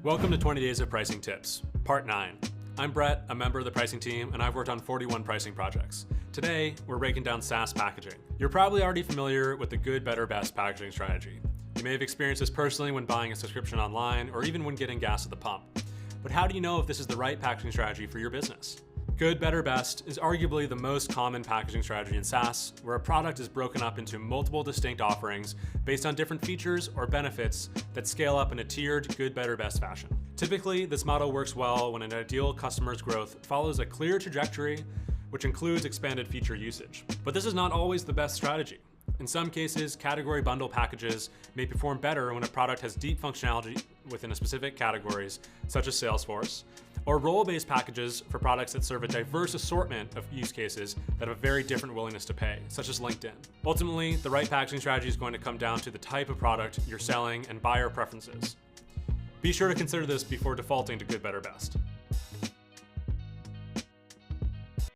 Welcome to 20 Days of Pricing Tips, Part 9. I'm Brett, a member of the pricing team, and I've worked on 41 pricing projects. Today, we're breaking down SaaS packaging. You're probably already familiar with the good, better, best packaging strategy. You may have experienced this personally when buying a subscription online or even when getting gas at the pump. But how do you know if this is the right packaging strategy for your business? Good, better, best is arguably the most common packaging strategy in SaaS, where a product is broken up into multiple distinct offerings based on different features or benefits that scale up in a tiered good, better, best fashion. Typically, this model works well when an ideal customer's growth follows a clear trajectory, which includes expanded feature usage. But this is not always the best strategy. In some cases, category bundle packages may perform better when a product has deep functionality within a specific categories, such as Salesforce, or role-based packages for products that serve a diverse assortment of use cases that have a very different willingness to pay, such as LinkedIn. Ultimately, the right packaging strategy is going to come down to the type of product you're selling and buyer preferences. Be sure to consider this before defaulting to good, better, best.